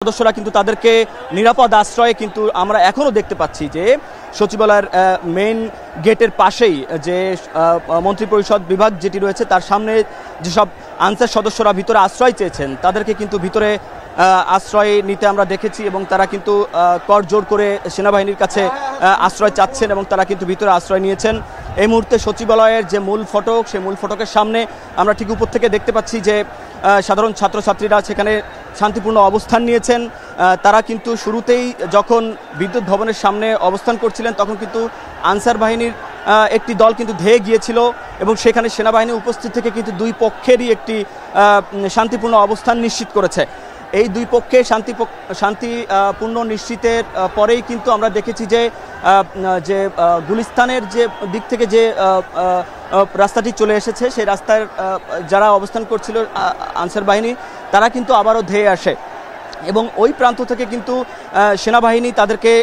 সদস্যরা কিন্তু তাদেরকে নিরাপদ আশ্রয়ে কিন্তু আমরা এখনও দেখতে পাচ্ছি যে সচিবালয়ের মেইন গেটের পাশেই যে মন্ত্রিপরিষদ বিভাগ যেটি রয়েছে তার সামনে যেসব আনসার সদস্যরা ভিতরে আশ্রয় চেয়েছেন তাদেরকে কিন্তু ভিতরে আশ্রয় নিতে আমরা দেখেছি এবং তারা কিন্তু করজোড় করে সেনাবাহিনীর কাছে আশ্রয় চাচ্ছেন এবং তারা কিন্তু ভিতরে আশ্রয় নিয়েছেন। এই মুহূর্তে সচিবালয়ের যে মূল ফটক সেই মূল ফটকের সামনে আমরা ঠিক উপর থেকে দেখতে পাচ্ছি যে সাধারণ ছাত্রছাত্রীরা সেখানে শান্তিপূর্ণ অবস্থান নিয়েছেন। তারা কিন্তু শুরুতেই যখন বিদ্যুৎ ভবনের সামনে অবস্থান করছিলেন তখন কিন্তু আনসার বাহিনীর একটি দল কিন্তু ধেয়ে গিয়েছিল এবং সেখানে সেনাবাহিনী উপস্থিত থেকে কিন্তু দুই পক্ষেরই একটি শান্তিপূর্ণ অবস্থান নিশ্চিত করেছে। এই দুই পক্ষে শান্তিপূর্ণ নিশ্চিতের পরেই কিন্তু আমরা দেখেছি যে গুলিস্তানের যে দিক থেকে যে রাস্তাটি চলে এসেছে সেই রাস্তার যারা অবস্থান করছিল আনসার বাহিনী তারা কিন্তু আবারও ধেয়ে আসে এবং ওই প্রান্ত থেকে কিন্তু সেনাবাহিনী তাদেরকে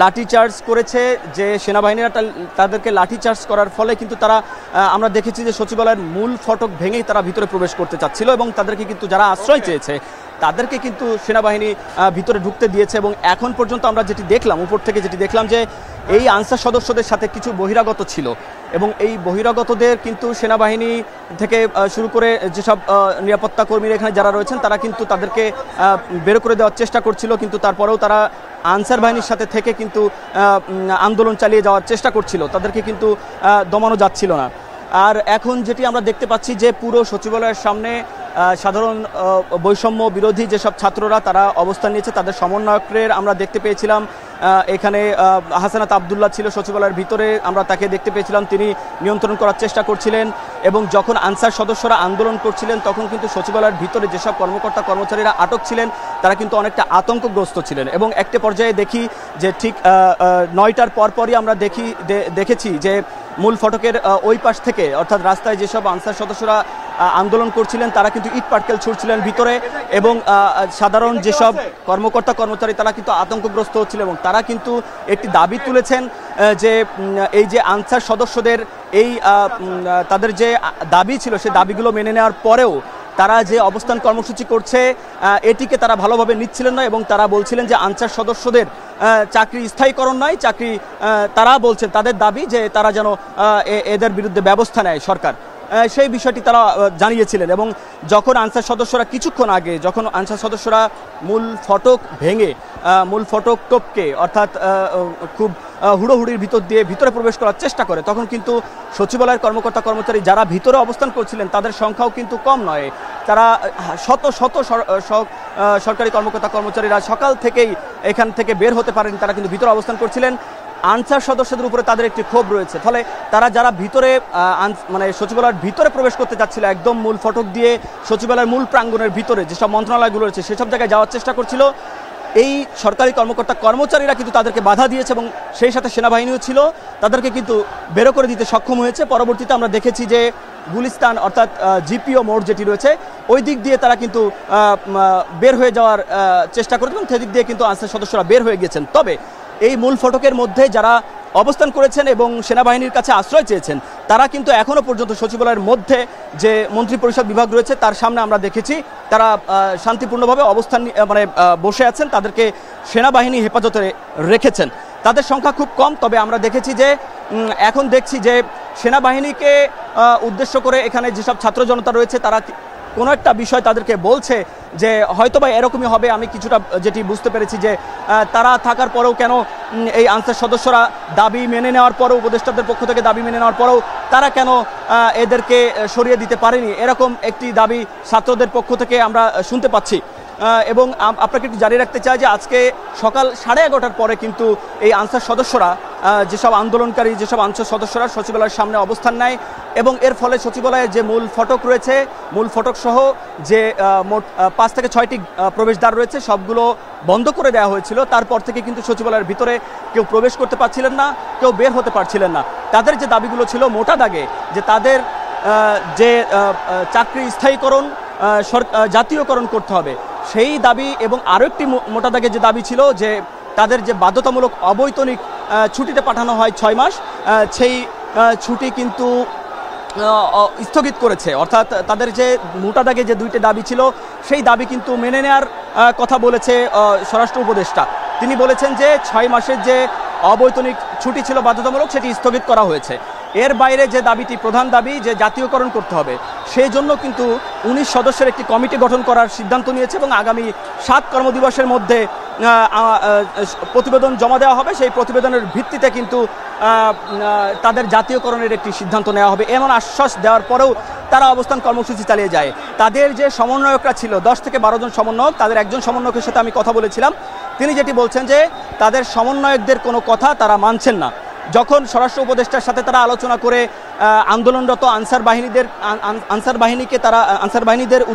লাঠিচার্জ করেছে। যে সেনাবাহিনীরা তাদেরকে লাঠিচার্জ করার ফলে কিন্তু তারা আমরা দেখেছি যে সচিবালয়ের মূল ফটক ভেঙেই তারা ভিতরে প্রবেশ করতে চাচ্ছিল এবং তাদেরকে কিন্তু যারা আশ্রয় চেয়েছে তাদেরকে কিন্তু সেনাবাহিনী ভিতরে ঢুকতে দিয়েছে। এবং এখন পর্যন্ত আমরা যেটি দেখলাম উপর থেকে যেটি দেখলাম যে এই আনসার সদস্যদের সাথে কিছু বহিরাগত ছিল এবং এই বহিরাগতদের কিন্তু সেনাবাহিনী থেকে শুরু করে যেসব নিরাপত্তা কর্মীরা এখানে যারা রয়েছেন তারা কিন্তু তাদেরকে বের করে দেওয়ার চেষ্টা করছিল, কিন্তু তারপরেও তারা আনসার বাহিনীর সাথে থেকে কিন্তু আন্দোলন চালিয়ে যাওয়ার চেষ্টা করছিল, তাদেরকে কিন্তু দমানো যাচ্ছিল না। আর এখন যেটি আমরা দেখতে পাচ্ছি যে পুরো সচিবালয়ের সামনে সাধারণ বৈষম্য বিরোধী যেসব ছাত্ররা তারা অবস্থান নিয়েছে তাদের সমন্বয়কের আমরা দেখতে পেয়েছিলাম। এখানে হাসানাত আবদুল্লাহ ছিল সচিবালয়ের ভিতরে, আমরা তাকে দেখতে পেয়েছিলাম, তিনি নিয়ন্ত্রণ করার চেষ্টা করছিলেন। এবং যখন আনসার সদস্যরা আন্দোলন করছিলেন তখন কিন্তু সচিবালয়ের ভিতরে যেসব কর্মকর্তা কর্মচারীরা আটক ছিলেন তারা কিন্তু অনেকটা আতঙ্কগ্রস্ত ছিলেন। এবং একটা পর্যায়ে দেখি যে ঠিক 9টার পরপরই আমরা দেখেছি যে মূল ফটকের ওই পাশ থেকে অর্থাৎ রাস্তায় যেসব আনসার সদস্যরা আন্দোলন করছিলেন তারা কিন্তু ইট পাটকেল ছুড়ছিলেন ভিতরে এবং সাধারণ যেসব কর্মকর্তা কর্মচারী তারা কিন্তু আতঙ্কগ্রস্ত হচ্ছিল এবং তারা কিন্তু একটি দাবি তুলেছেন যে এই যে আনসার সদস্যদের এই তাদের যে দাবি ছিল সেই দাবিগুলো মেনে নেওয়ার পরেও তারা যে অবস্থান কর্মসূচি করছে এটিকে তারা ভালোভাবে নিচ্ছিলেন না এবং তারা বলছিলেন যে আনসার সদস্যদের চাকরি স্থায়ীকরণ নয়, চাকরি তারা বলছেন তাদের দাবি যে তারা যেন এদের বিরুদ্ধে ব্যবস্থা নেয় সরকার, সেই বিষয়টি তারা জানিয়েছিলেন। এবং যখন আনসার সদস্যরা কিছুক্ষণ আগে যখন আনসার সদস্যরা মূল ফটক ভেঙে মূল ফটক টপকে অর্থাৎ খুব হুড়োহুড়ির ভিতর দিয়ে ভিতরে প্রবেশ করার চেষ্টা করে তখন কিন্তু সচিবালয়ের কর্মকর্তা কর্মচারী যারা ভিতরে অবস্থান করছিলেন তাদের সংখ্যাও কিন্তু কম নয়, তারা শত শত সরকারি কর্মকর্তা কর্মচারীরা সকাল থেকেই এখান থেকে বের হতে পারেন, তারা কিন্তু ভিতরে অবস্থান করছিলেন। আনসার সদস্যদের উপরে তাদের একটি ক্ষোভ রয়েছে, ফলে তারা যারা ভিতরে মানে সচিবালয়ের ভিতরে প্রবেশ করতে যাচ্ছিল একদম মূল ফটক দিয়ে সচিবালয়ের মূল প্রাঙ্গণের ভিতরে যেসব মন্ত্রণালয়গুলো রয়েছে সেসব জায়গায় যাওয়ার চেষ্টা করছিল, এই সরকারি কর্মকর্তা কর্মচারীরা কিন্তু তাদেরকে বাধা দিয়েছে এবং সেই সাথে সেনাবাহিনীও ছিল, তাদেরকে কিন্তু বেরো করে দিতে সক্ষম হয়েছে। পরবর্তীতে আমরা দেখেছি যে গুলিস্তান অর্থাৎ জিপিও মোড় যেটি রয়েছে ওই দিক দিয়ে তারা কিন্তু বের হয়ে যাওয়ার চেষ্টা করেছেন এবং সেদিক দিয়ে কিন্তু আনসার সদস্যরা বের হয়ে গেছেন। তবে এই মূল ফটকের মধ্যে যারা অবস্থান করেছেন এবং সেনাবাহিনীর কাছে আশ্রয় চেয়েছেন তারা কিন্তু এখনও পর্যন্ত সচিবালয়ের মধ্যে যে মন্ত্রিপরিষদ বিভাগ রয়েছে তার সামনে আমরা দেখেছি তারা শান্তিপূর্ণভাবে অবস্থান মানে বসে আছেন, তাদেরকে সেনাবাহিনী হেফাজতে রেখেছেন। তাদের সংখ্যা খুব কম, তবে আমরা দেখেছি যে এখন দেখছি যে সেনাবাহিনীকে উদ্দেশ্য করে এখানে যেসব ছাত্র জনতা রয়েছে তারা কোনো একটা বিষয় তাদেরকে বলছে যে হয়তোবা এরকমই হবে। আমি কিছুটা যেটি বুঝতে পেরেছি যে তারা থাকার পরেও কেন এই আনসার সদস্যরা দাবি মেনে নেওয়ার পরেও উপদেষ্টাদের পক্ষ থেকে দাবি মেনে নেওয়ার পরেও তারা কেন এদেরকে সরিয়ে দিতে পারেনি, এরকম একটি দাবি ছাত্রদের পক্ষ থেকে আমরা শুনতে পাচ্ছি। এবং আপনাকে একটু জানিয়ে রাখতে চাই যে আজকে সকাল 11:30টার পরে কিন্তু এই আনসার সদস্যরা যেসব আন্দোলনকারী যেসব আনসার সদস্যরা সচিবালয়ের সামনে অবস্থান নেয় এবং এর ফলে সচিবালয়ের যে মূল ফটক রয়েছে মূল ফটক সহ যে মোট 5 থেকে 6টি প্রবেশদ্বার রয়েছে সবগুলো বন্ধ করে দেওয়া হয়েছিল। তারপর থেকে কিন্তু সচিবালয়ের ভিতরে কেউ প্রবেশ করতে পারছিলেন না, কেউ বের হতে পারছিলেন না। তাদের যে দাবিগুলো ছিল মোটা দাগে যে তাদের যে চাকরি স্থায়ীকরণ জাতীয়করণ করতে হবে সেই দাবি এবং আরও একটি মোটা দাগে যে দাবি ছিল যে তাদের যে বাধ্যতামূলক অবৈতনিক ছুটিতে পাঠানো হয় 6 মাস সেই ছুটি কিন্তু স্থগিত করেছে। অর্থাৎ তাদের যে মোটা দাগে যে 2টি দাবি ছিল সেই দাবি কিন্তু মেনে নেওয়ার কথা বলেছে স্বরাষ্ট্র উপদেষ্টা। তিনি বলেছেন যে 6 মাসের যে অবৈতনিক ছুটি ছিল বাধ্যতামূলক, সেটি স্থগিত করা হয়েছে। এর বাইরে যে দাবিটি, প্রধান দাবি যে জাতীয়করণ করতে হবে, সেই জন্য কিন্তু 19 সদস্যের একটি কমিটি গঠন করার সিদ্ধান্ত নিয়েছে এবং আগামী 7 কর্মদিবসের মধ্যে প্রতিবেদন জমা দেওয়া হবে। সেই প্রতিবেদনের ভিত্তিতে কিন্তু তাদের জাতীয়করণের একটি সিদ্ধান্ত নেওয়া হবে এমন আশ্বাস দেওয়ার পরেও তারা অবস্থান কর্মসূচি চালিয়ে যায়। তাদের যে সমন্বয়করা ছিল 10 থেকে 12 জন সমন্বয়ক, তাদের একজন সমন্বয়কের সাথে আমি কথা বলেছিলাম। তিনি যেটি বলছেন যে তাদের সমন্বয়কদের কোনো কথা তারা মানছেন না। যখন স্বরাষ্ট্র উপদেষ্টার সাথে তারা আলোচনা করে আন্দোলনরত আনসার বাহিনীদের